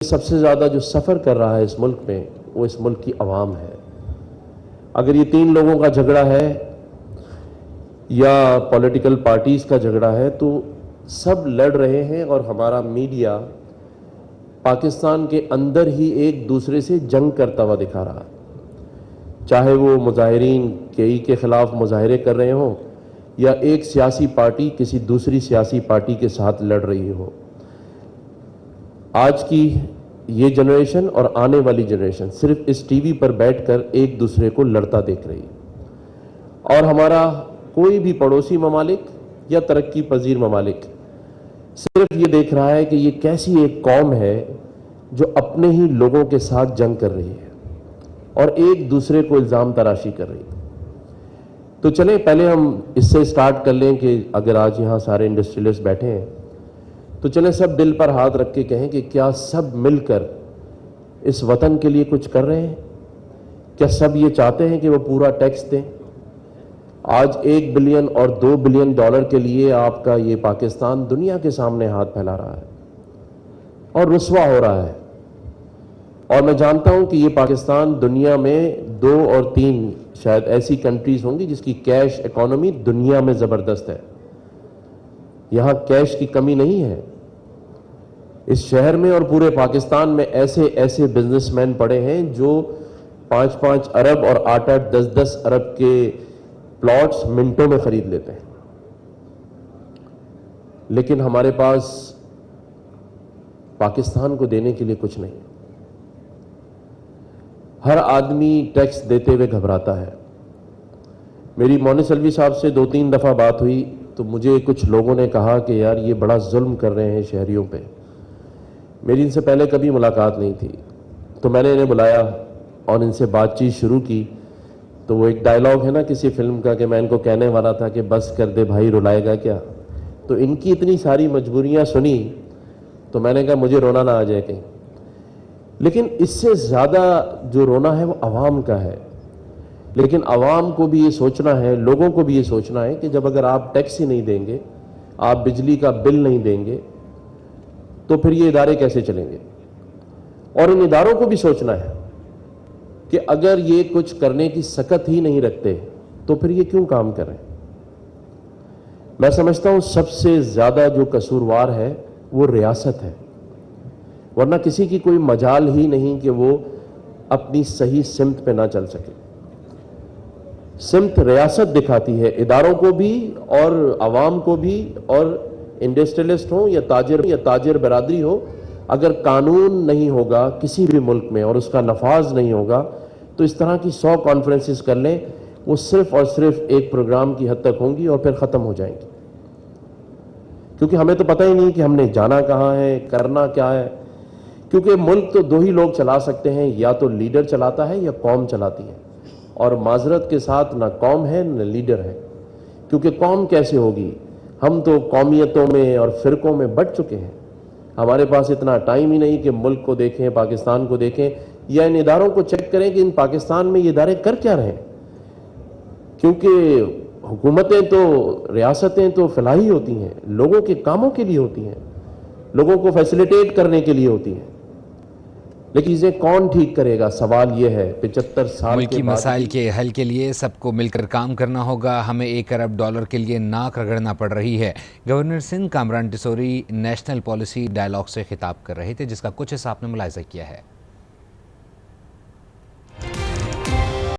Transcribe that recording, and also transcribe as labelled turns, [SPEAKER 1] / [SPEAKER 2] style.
[SPEAKER 1] सबसे ज़्यादा जो सफ़र कर रहा है इस मुल्क में वो इस मुल्क की आवाम है। अगर ये तीन लोगों का झगड़ा है या पॉलिटिकल पार्टीज़ का झगड़ा है तो सब लड़ रहे हैं और हमारा मीडिया पाकिस्तान के अंदर ही एक दूसरे से जंग करता हुआ दिखा रहा है। चाहे वो मुजाहिरीन के ख़िलाफ़ मुजाहरे कर रहे हों या एक सियासी पार्टी किसी दूसरी सियासी पार्टी के साथ लड़ रही हो। आज की ये जनरेशन और आने वाली जनरेशन सिर्फ इस टीवी पर बैठकर एक दूसरे को लड़ता देख रही है और हमारा कोई भी पड़ोसी ममालिक या तरक्की पजीर ममालिक सिर्फ ये देख रहा है कि ये कैसी एक कौम है जो अपने ही लोगों के साथ जंग कर रही है और एक दूसरे को इल्ज़ाम तराशी कर रही है। तो चलें पहले हम इससे स्टार्ट कर लें कि अगर आज यहाँ सारे इंडस्ट्रियलिस्ट बैठे हैं तो चलें सब दिल पर हाथ रख के कहें कि क्या सब मिलकर इस वतन के लिए कुछ कर रहे हैं? क्या सब ये चाहते हैं कि वो पूरा टैक्स दें? आज 1 बिलियन और 2 बिलियन डॉलर के लिए आपका ये पाकिस्तान दुनिया के सामने हाथ फैला रहा है और रुस्वा हो रहा है। और मैं जानता हूं कि ये पाकिस्तान दुनिया में 2 और 3 शायद ऐसी कंट्रीज होंगी जिसकी कैश इकोनॉमी दुनिया में ज़बरदस्त है। यहाँ कैश की कमी नहीं है। इस शहर में और पूरे पाकिस्तान में ऐसे ऐसे बिजनेसमैन पड़े हैं जो 5-5 अरब और 8-8 10-10 अरब के प्लॉट्स मिनटों में खरीद लेते हैं। लेकिन हमारे पास पाकिस्तान को देने के लिए कुछ नहीं। हर आदमी टैक्स देते हुए घबराता है। मेरी मोनिस अलवी साहब से 2-3 दफ़ा बात हुई तो मुझे कुछ लोगों ने कहा कि यार ये बड़ा जुल्म कर रहे हैं शहरियों पे। मेरी इनसे पहले कभी मुलाकात नहीं थी तो मैंने इन्हें बुलाया और इनसे बातचीत शुरू की। तो वो एक डायलॉग है ना किसी फिल्म का कि मैं इनको कहने वाला था कि बस कर दे भाई रुलाएगा क्या। तो इनकी इतनी सारी मजबूरियां सुनी तो मैंने कहा मुझे रोना ना आ जाए कहीं। लेकिन इससे ज़्यादा जो रोना है वो आवाम का है। लेकिन आवाम को भी ये सोचना है, लोगों को भी ये सोचना है कि जब अगर आप टैक्स ही नहीं देंगे, आप बिजली का बिल नहीं देंगे तो फिर ये इदारे कैसे चलेंगे। और इन इदारों को भी सोचना है कि अगर ये कुछ करने की सकत ही नहीं रखते तो फिर ये क्यों काम कर रहे हैं। मैं समझता हूं सबसे ज्यादा जो कसूरवार है वो रियासत है, वरना किसी की कोई मजाल ही नहीं कि वो अपनी सही सिमत पे ना चल सके। सिमत रियासत दिखाती है, इदारों को भी और आवाम को भी, और इंडस्ट्रियलिस्ट हो या ताजिर बरादरी हो। अगर कानून नहीं होगा किसी भी मुल्क में और उसका नफाज नहीं होगा तो इस तरह की 100 कॉन्फ्रेंसेस कर लें, वो सिर्फ और सिर्फ एक प्रोग्राम की हद तक होंगी और फिर ख़त्म हो जाएंगी। क्योंकि हमें तो पता ही नहीं कि हमने जाना कहाँ है, करना क्या है। क्योंकि मुल्क तो 2 ही लोग चला सकते हैं, या तो लीडर चलाता है या कौम चलाती है। और माजरत के साथ ना कौम है न लीडर है। क्योंकि कौम कैसे होगी, हम तो कौमियतों में और फ़िरकों में बट चुके हैं। हमारे पास इतना टाइम ही नहीं कि मुल्क को देखें, पाकिस्तान को देखें या इन इदारों को चेक करें कि इन पाकिस्तान में ये इदारे कर क्या रहे हैं। क्योंकि हुकूमतें तो, रियासतें तो फलाही होती हैं, लोगों के कामों के लिए होती हैं, लोगों को फैसिलिटेट करने के लिए होती हैं। लेकिन चीज़ें कौन ठीक करेगा, सवाल ये है। 75 साल
[SPEAKER 2] मुल्की मसाइल के हल के लिए सबको मिलकर काम करना होगा। हमें 1 अरब डॉलर के लिए नाक रगड़ना पड़ रही है। Governor Sindh Kamran Tessori national policy dialogue से खिताब कर रहे थे, जिसका कुछ हिस्सा आपने मुलाहिजा किया है।